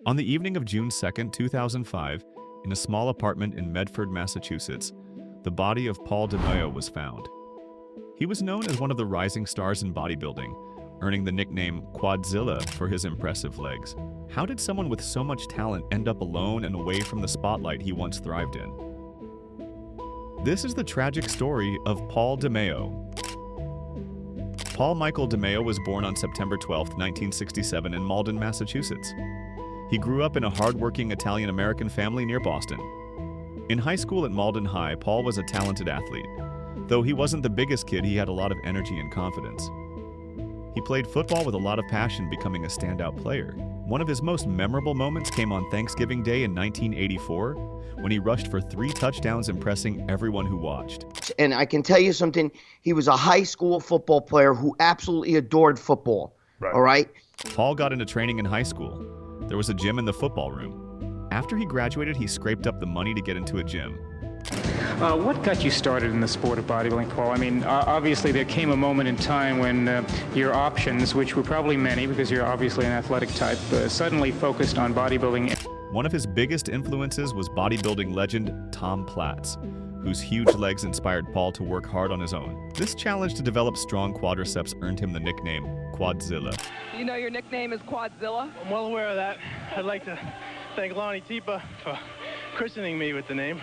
On the evening of June 2, 2005, in a small apartment in Medford, Massachusetts, the body of Paul DeMayo was found. He was known as one of the rising stars in bodybuilding, earning the nickname Quadzilla for his impressive legs. How did someone with so much talent end up alone and away from the spotlight he once thrived in? This is the tragic story of Paul DeMayo. Paul Michael DeMayo was born on September 12, 1967 in Malden, Massachusetts. He grew up in a hard-working Italian-American family near Boston. In high school at Malden High, Paul was a talented athlete. Though he wasn't the biggest kid, he had a lot of energy and confidence. He played football with a lot of passion, becoming a standout player. One of his most memorable moments came on Thanksgiving Day in 1984, when he rushed for 3 touchdowns, impressing everyone who watched. And I can tell you something, he was a high school football player who absolutely adored football, all right? Paul got into training in high school. There was a gym in the football room. After he graduated, he scraped up the money to get into a gym. What got you started in the sport of bodybuilding, Paul? I mean, obviously there came a moment in time when your options, which were probably many because you're obviously an athletic type, suddenly focused on bodybuilding. One of his biggest influences was bodybuilding legend Tom Platz, whose huge legs inspired Paul to work hard on his own. This challenge to develop strong quadriceps earned him the nickname Quadzilla. You know your nickname is Quadzilla? I'm well aware of that. I'd like to thank Lonnie Tipa for christening me with the name.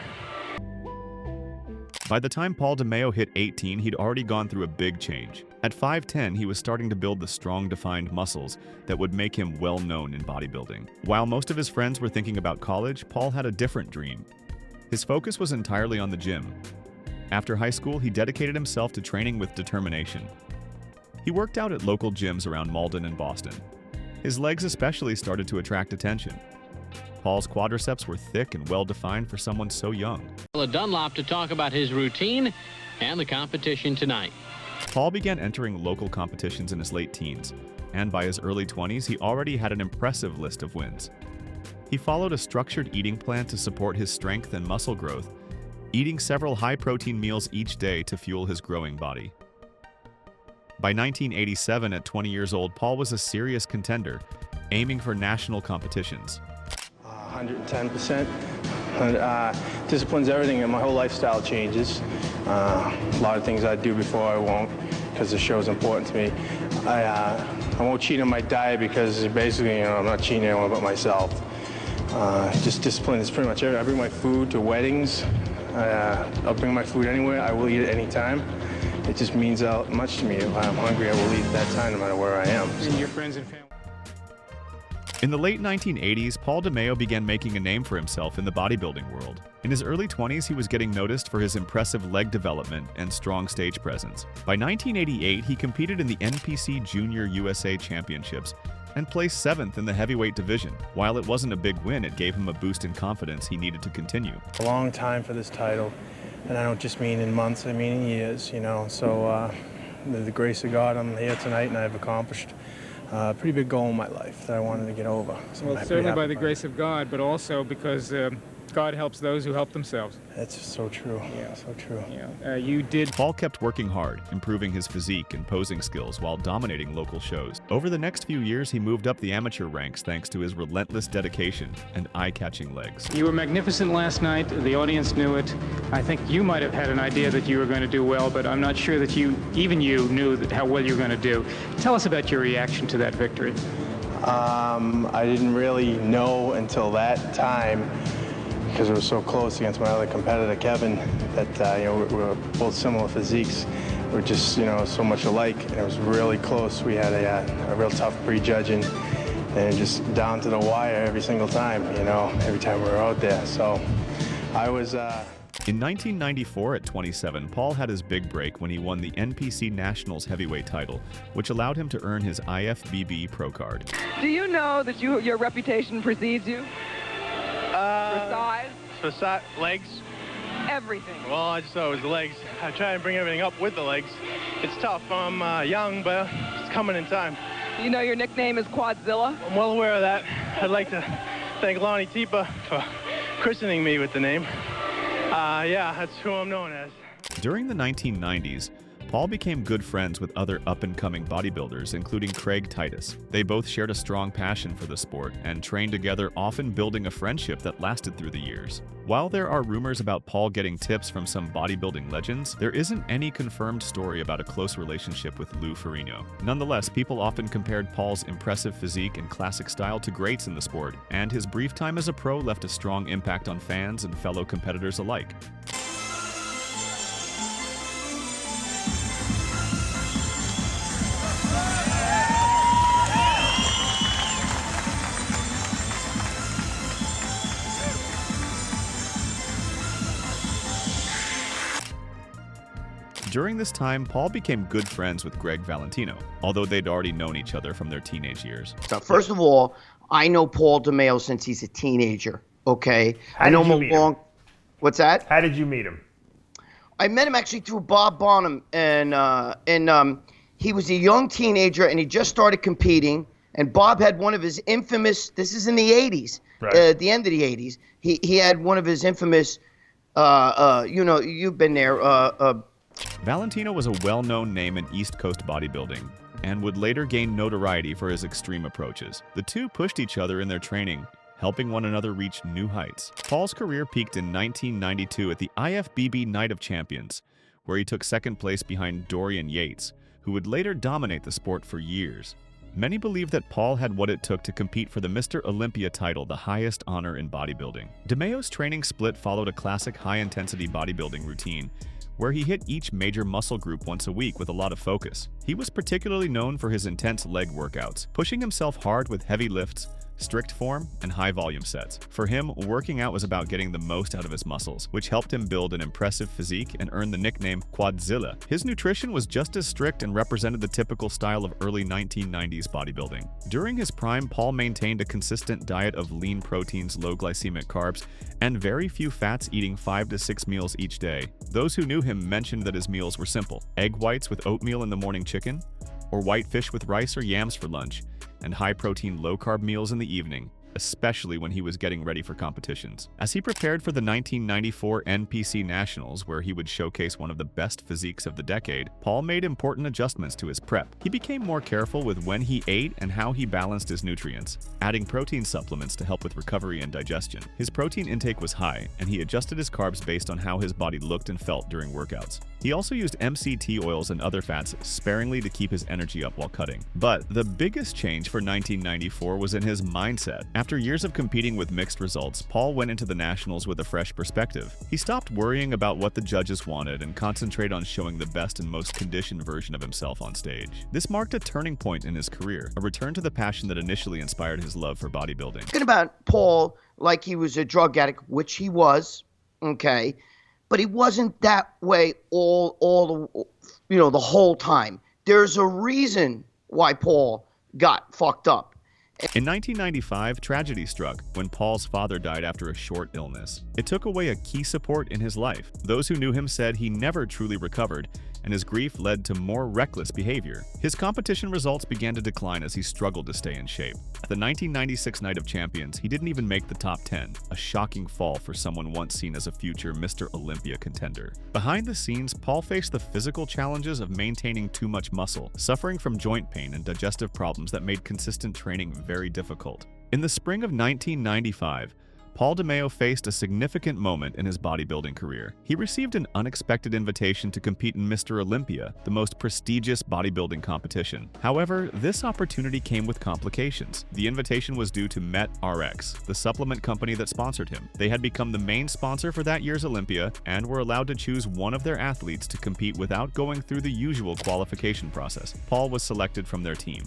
By the time Paul DeMayo hit 18, he'd already gone through a big change. At 5'10", he was starting to build the strong, defined muscles that would make him well known in bodybuilding. While most of his friends were thinking about college, Paul had a different dream. His focus was entirely on the gym. After high school, he dedicated himself to training with determination. He worked out at local gyms around Malden and Boston. His legs especially started to attract attention. Paul's quadriceps were thick and well-defined for someone so young. Dunlop to talk about his routine and the competition tonight. Paul began entering local competitions in his late teens, and by his early 20s, he already had an impressive list of wins. He followed a structured eating plan to support his strength and muscle growth, eating several high-protein meals each day to fuel his growing body. By 1987, at 20 years old, Paul was a serious contender, aiming for national competitions. 110%. Discipline's everything, and my whole lifestyle changes. A lot of things I do before I won't, because the show's important to me. I won't cheat on my diet because basically, I'm not cheating anyone but myself. Just discipline is pretty much everything. I bring my food to weddings. I'll bring my food anywhere. I will eat it anytime. It just means much to me. If I'm hungry, I will eat at that time no matter where I am. And your friends and family. In the late 1980s, Paul DeMayo began making a name for himself in the bodybuilding world. In his early 20s, he was getting noticed for his impressive leg development and strong stage presence. By 1988, he competed in the NPC Junior USA Championships and placed 7th in the heavyweight division. While it wasn't a big win, it gave him a boost in confidence he needed to continue. A long time for this title, and I don't just mean in months, I mean in years, So the grace of God, I'm here tonight and I've accomplished a pretty big goal in my life that I wanted to get over. So Well, certainly by the grace of God, but also because God helps those who help themselves. That's so true. Yeah. So true. Yeah. You did. Paul kept working hard, improving his physique and posing skills while dominating local shows. Over the next few years, he moved up the amateur ranks thanks to his relentless dedication and eye-catching legs. You were magnificent last night. The audience knew it. I think you might have had an idea that you were going to do well, but I'm not sure that you knew how well you were going to do. Tell us about your reaction to that victory. I didn't really know until that time, because it was so close against my other competitor, Kevin, that we were both similar physiques. We're just so much alike, and it was really close. We had a real tough prejudging, and just down to the wire every single time. Every time we were out there. So I was. In 1994, at 27, Paul had his big break when he won the NPC Nationals heavyweight title, which allowed him to earn his IFBB Pro card. Do you know that your reputation precedes you? For size? Legs? Everything. Well, I just thought it was the legs. I try and bring everything up with the legs. It's tough. I'm young, but it's coming in time. You know your nickname is Quadzilla? I'm well aware of that. I'd like to thank Lonnie Tipa for christening me with the name. Yeah, that's who I'm known as. During the 1990s, Paul became good friends with other up-and-coming bodybuilders, including Craig Titus. They both shared a strong passion for the sport and trained together, often building a friendship that lasted through the years. While there are rumors about Paul getting tips from some bodybuilding legends, there isn't any confirmed story about a close relationship with Lou Ferrigno. Nonetheless, people often compared Paul's impressive physique and classic style to greats in the sport, and his brief time as a pro left a strong impact on fans and fellow competitors alike. During this time, Paul became good friends with Greg Valentino, although they'd already known each other from their teenage years. So first of all, I know Paul DeMayo since he's a teenager, okay? How I know did you him meet a long... him? What's that? How did you meet him? I met him actually through Bob Bonham, and he was a young teenager, and he just started competing, and Bob had one of his infamous, this is in the 80s, Right. at the end of the 80s, he had one of his infamous, you've been there, Valentino was a well-known name in East Coast bodybuilding and would later gain notoriety for his extreme approaches. The two pushed each other in their training, helping one another reach new heights. Paul's career peaked in 1992 at the IFBB Night of Champions, where he took second place behind Dorian Yates, who would later dominate the sport for years. Many believe that Paul had what it took to compete for the Mr. Olympia title, the highest honor in bodybuilding. DeMayo's training split followed a classic high-intensity bodybuilding routine, where he hit each major muscle group once a week with a lot of focus. He was particularly known for his intense leg workouts, pushing himself hard with heavy lifts, strict form, and high-volume sets. For him, working out was about getting the most out of his muscles, which helped him build an impressive physique and earn the nickname Quadzilla. His nutrition was just as strict and represented the typical style of early 1990s bodybuilding. During his prime, Paul maintained a consistent diet of lean proteins, low glycemic carbs, and very few fats, eating 5 to 6 meals each day. Those who knew him mentioned that his meals were simple: egg whites with oatmeal in the morning chicken, or white fish with rice or yams for lunch, and high-protein, low-carb meals in the evening, especially when he was getting ready for competitions. As he prepared for the 1994 NPC Nationals, where he would showcase one of the best physiques of the decade, Paul made important adjustments to his prep. He became more careful with when he ate and how he balanced his nutrients, adding protein supplements to help with recovery and digestion. His protein intake was high, and he adjusted his carbs based on how his body looked and felt during workouts. He also used MCT oils and other fats sparingly to keep his energy up while cutting. But the biggest change for 1994 was in his mindset. After years of competing with mixed results, Paul went into the Nationals with a fresh perspective. He stopped worrying about what the judges wanted and concentrated on showing the best and most conditioned version of himself on stage. This marked a turning point in his career, a return to the passion that initially inspired his love for bodybuilding. Talking about Paul like he was a drug addict, which he was, okay, but he wasn't that way the whole time. There's a reason why Paul got fucked up. In 1995, tragedy struck when Paul's father died after a short illness. It took away a key support in his life. Those who knew him said he never truly recovered, and his grief led to more reckless behavior. His competition results began to decline as he struggled to stay in shape. At the 1996 Night of Champions, he didn't even make the top 10, a shocking fall for someone once seen as a future Mr. Olympia contender. Behind the scenes, Paul faced the physical challenges of maintaining too much muscle, suffering from joint pain and digestive problems that made consistent training very difficult. In the spring of 1995, Paul DeMayo faced a significant moment in his bodybuilding career. He received an unexpected invitation to compete in Mr. Olympia, the most prestigious bodybuilding competition. However, this opportunity came with complications. The invitation was due to MetRx, the supplement company that sponsored him. They had become the main sponsor for that year's Olympia and were allowed to choose one of their athletes to compete without going through the usual qualification process. Paul was selected from their team.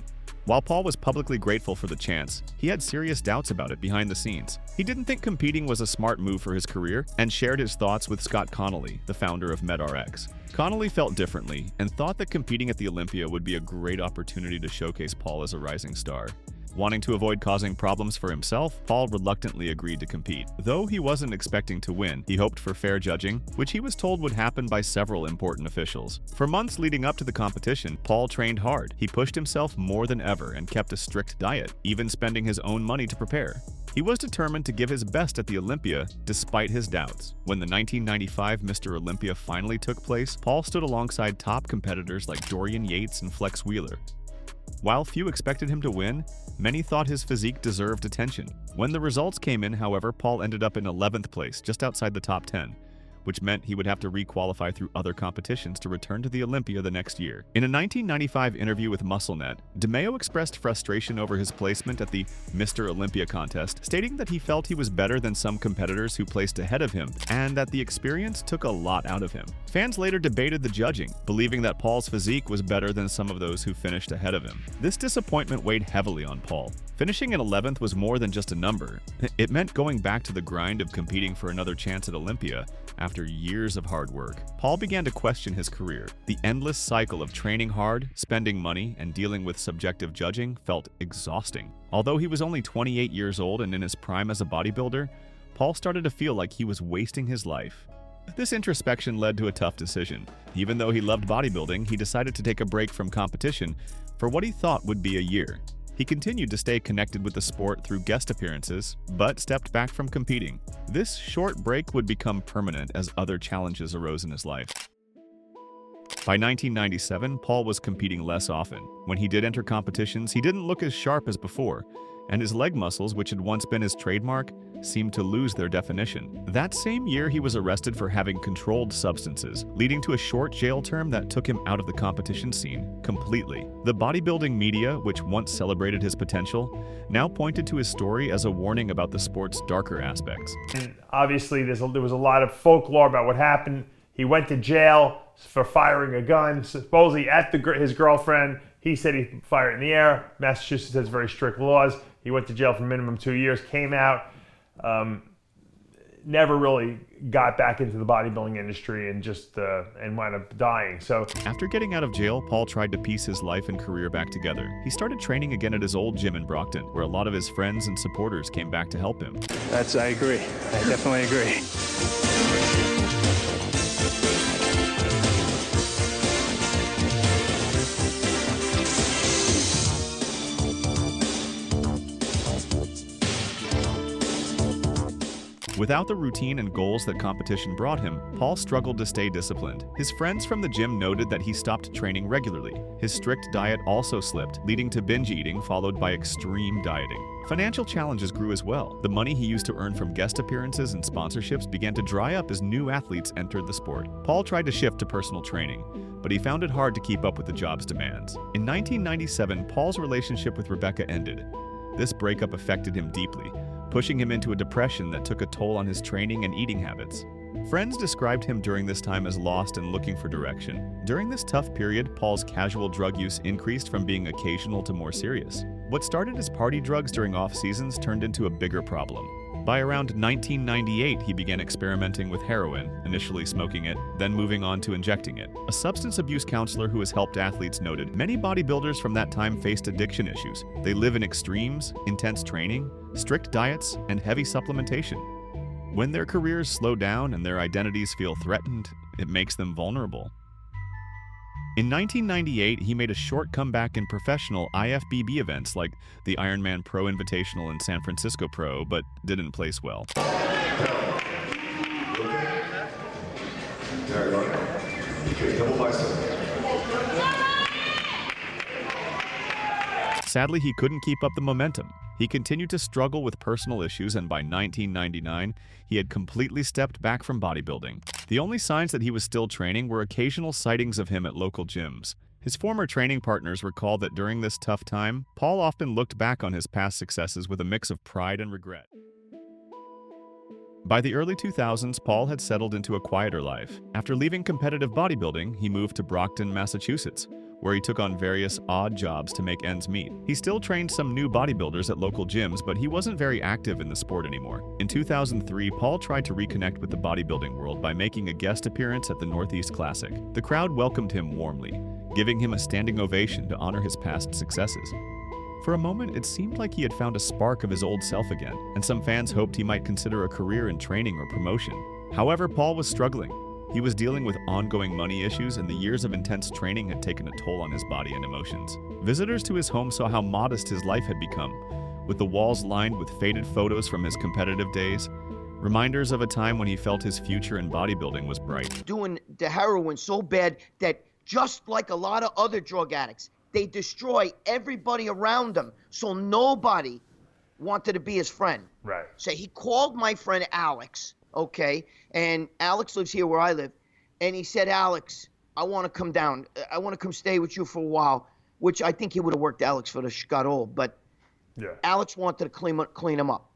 While Paul was publicly grateful for the chance, he had serious doubts about it behind the scenes. He didn't think competing was a smart move for his career and shared his thoughts with Scott Connolly, the founder of MetRx. Connolly felt differently and thought that competing at the Olympia would be a great opportunity to showcase Paul as a rising star. Wanting to avoid causing problems for himself, Paul reluctantly agreed to compete. Though he wasn't expecting to win, he hoped for fair judging, which he was told would happen by several important officials. For months leading up to the competition, Paul trained hard. He pushed himself more than ever and kept a strict diet, even spending his own money to prepare. He was determined to give his best at the Olympia despite his doubts. When the 1995 Mr. Olympia finally took place, Paul stood alongside top competitors like Dorian Yates and Flex Wheeler. While few expected him to win, many thought his physique deserved attention. When the results came in, however, Paul ended up in 11th place, just outside the top 10, which meant he would have to re-qualify through other competitions to return to the Olympia the next year. In a 1995 interview with MuscleNet, DeMayo expressed frustration over his placement at the Mr. Olympia contest, stating that he felt he was better than some competitors who placed ahead of him, and that the experience took a lot out of him. Fans later debated the judging, believing that Paul's physique was better than some of those who finished ahead of him. This disappointment weighed heavily on Paul. Finishing in 11th was more than just a number. It meant going back to the grind of competing for another chance at Olympia. After years of hard work, Paul began to question his career. The endless cycle of training hard, spending money, and dealing with subjective judging felt exhausting. Although he was only 28 years old and in his prime as a bodybuilder, Paul started to feel like he was wasting his life. This introspection led to a tough decision. Even though he loved bodybuilding, he decided to take a break from competition for what he thought would be a year. He continued to stay connected with the sport through guest appearances, but stepped back from competing. This short break would become permanent as other challenges arose in his life. By 1997, Paul was competing less often. When he did enter competitions, he didn't look as sharp as before, and his leg muscles, which had once been his trademark, seemed to lose their definition. That same year, he was arrested for having controlled substances, leading to a short jail term that took him out of the competition scene completely. The bodybuilding media, which once celebrated his potential, now pointed to his story as a warning about the sport's darker aspects. And obviously, there was a lot of folklore about what happened. He went to jail for firing a gun, supposedly at his girlfriend. He said he fired it in the air. Massachusetts has very strict laws. He went to jail for minimum 2 years, came out, never really got back into the bodybuilding industry and and wound up dying. So after getting out of jail, Paul tried to piece his life and career back together. He started training again at his old gym in Brockton, where a lot of his friends and supporters came back to help him. I agree. I definitely agree. Without the routine and goals that competition brought him, Paul struggled to stay disciplined. His friends from the gym noted that he stopped training regularly. His strict diet also slipped, leading to binge eating followed by extreme dieting. Financial challenges grew as well. The money he used to earn from guest appearances and sponsorships began to dry up as new athletes entered the sport. Paul tried to shift to personal training, but he found it hard to keep up with the job's demands. In 1997, Paul's relationship with Rebecca ended. This breakup affected him deeply, pushing him into a depression that took a toll on his training and eating habits. Friends described him during this time as lost and looking for direction. During this tough period, Paul's casual drug use increased from being occasional to more serious. What started as party drugs during off-seasons turned into a bigger problem. By around 1998, he began experimenting with heroin, initially smoking it, then moving on to injecting it. A substance abuse counselor who has helped athletes noted many bodybuilders from that time faced addiction issues. They live in extremes, intense training, strict diets, and heavy supplementation. When their careers slow down and their identities feel threatened, it makes them vulnerable. In 1998, he made a short comeback in professional IFBB events like the Ironman Pro Invitational and San Francisco Pro, but didn't place well. Sadly, he couldn't keep up the momentum. He continued to struggle with personal issues, and by 1999, he had completely stepped back from bodybuilding. The only signs that he was still training were occasional sightings of him at local gyms. His former training partners recalled that during this tough time, Paul often looked back on his past successes with a mix of pride and regret. By the early 2000s, Paul had settled into a quieter life. After leaving competitive bodybuilding, he moved to Brockton, Massachusetts, where he took on various odd jobs to make ends meet. He still trained some new bodybuilders at local gyms, but he wasn't very active in the sport anymore. In 2003, Paul tried to reconnect with the bodybuilding world by making a guest appearance at the Northeast Classic. The crowd welcomed him warmly, giving him a standing ovation to honor his past successes. For a moment, it seemed like he had found a spark of his old self again, and some fans hoped he might consider a career in training or promotion. However, Paul was struggling. He was dealing with ongoing money issues, and the years of intense training had taken a toll on his body and emotions. Visitors to his home saw how modest his life had become, with the walls lined with faded photos from his competitive days, reminders of a time when he felt his future in bodybuilding was bright. Doing the heroin so bad that just like a lot of other drug addicts, they destroy everybody around them, so nobody wanted to be his friend. Right. So he called my friend Alex, okay, and Alex lives here where I live, and he said, Alex, I want to come down. I want to come stay with you for a while, which I think he would have worked Alex for the got old, but Yeah. Alex wanted to clean him up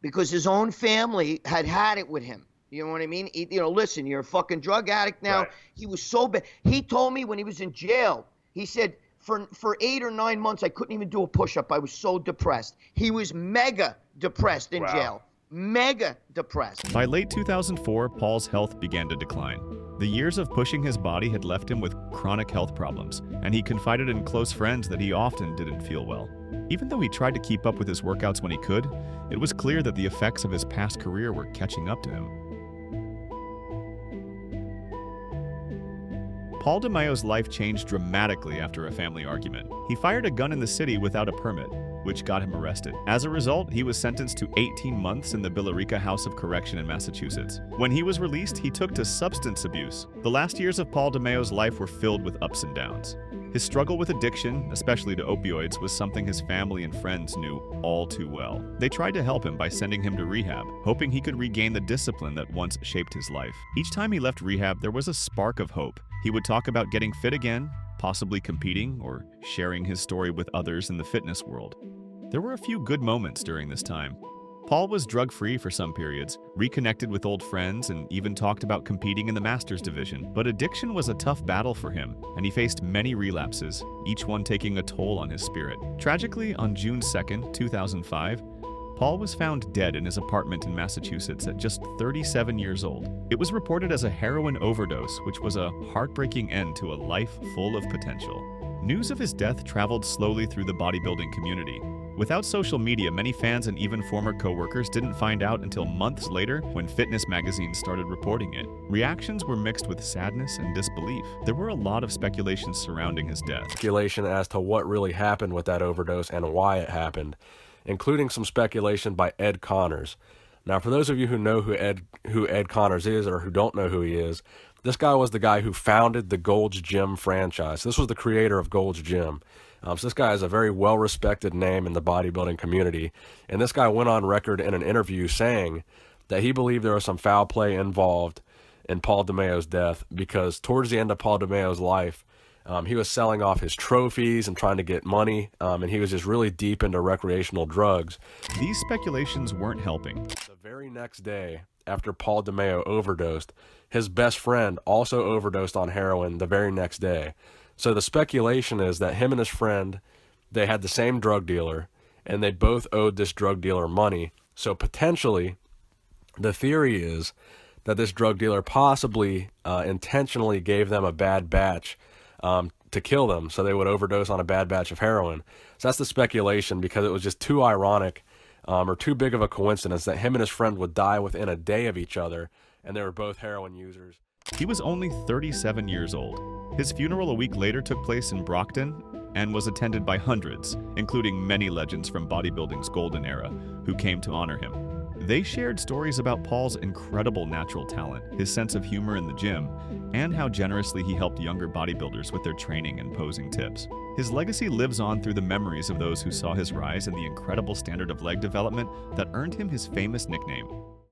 because his own family had it with him. You know what I mean? Listen, you're a fucking drug addict now. Right. He was so bad. He told me when he was in jail, he said, for 8 or 9 months, I couldn't even do a push-up. I was so depressed. He was mega depressed in Wow. jail. Mega depressed. By late 2004, Paul's health began to decline. The years of pushing his body had left him with chronic health problems, and he confided in close friends that he often didn't feel well. Even though he tried to keep up with his workouts when he could, it was clear that the effects of his past career were catching up to him. Paul DeMayo's life changed dramatically after a family argument. He fired a gun in the city without a permit, which got him arrested. As a result, he was sentenced to 18 months in the Billerica House of Correction in Massachusetts. When he was released, he took to substance abuse. The last years of Paul DeMayo's life were filled with ups and downs. His struggle with addiction, especially to opioids, was something his family and friends knew all too well. They tried to help him by sending him to rehab, hoping he could regain the discipline that once shaped his life. Each time he left rehab, there was a spark of hope. He would talk about getting fit again, possibly competing, or sharing his story with others in the fitness world. There were a few good moments during this time. Paul was drug-free for some periods, reconnected with old friends, and even talked about competing in the Masters division. But addiction was a tough battle for him, and he faced many relapses, each one taking a toll on his spirit. Tragically, on June 2nd, 2005, Paul was found dead in his apartment in Massachusetts at just 37 years old. It was reported as a heroin overdose, which was a heartbreaking end to a life full of potential. News of his death traveled slowly through the bodybuilding community. Without social media, many fans and even former co-workers didn't find out until months later when fitness magazines started reporting it. Reactions were mixed with sadness and disbelief. There were a lot of speculations surrounding his death. Speculation as to what really happened with that overdose and why it happened, including some speculation by Ed Connors. Now, for those of you who know who Ed Connors is or who don't know who he is, this guy was the guy who founded the Gold's Gym franchise. This was the creator of Gold's Gym. So this guy is a very well-respected name in the bodybuilding community. And this guy went on record in an interview saying that he believed there was some foul play involved in Paul DeMayo's death because towards the end of Paul DeMayo's life, he was selling off his trophies and trying to get money, and he was just really deep into recreational drugs. These speculations weren't helping. The very next day, after Paul DeMayo overdosed, his best friend also overdosed on heroin the very next day. So the speculation is that him and his friend, they had the same drug dealer, and they both owed this drug dealer money. So potentially, the theory is that this drug dealer possibly intentionally gave them a bad batch to kill them, so they would overdose on a bad batch of heroin. So that's the speculation, because it was just too ironic or too big of a coincidence that him and his friend would die within a day of each other, and they were both heroin users. He was only 37 years old. His funeral a week later took place in Brockton and was attended by hundreds, including many legends from bodybuilding's golden era, who came to honor him. They shared stories about Paul's incredible natural talent, his sense of humor in the gym, and how generously he helped younger bodybuilders with their training and posing tips. His legacy lives on through the memories of those who saw his rise and the incredible standard of leg development that earned him his famous nickname,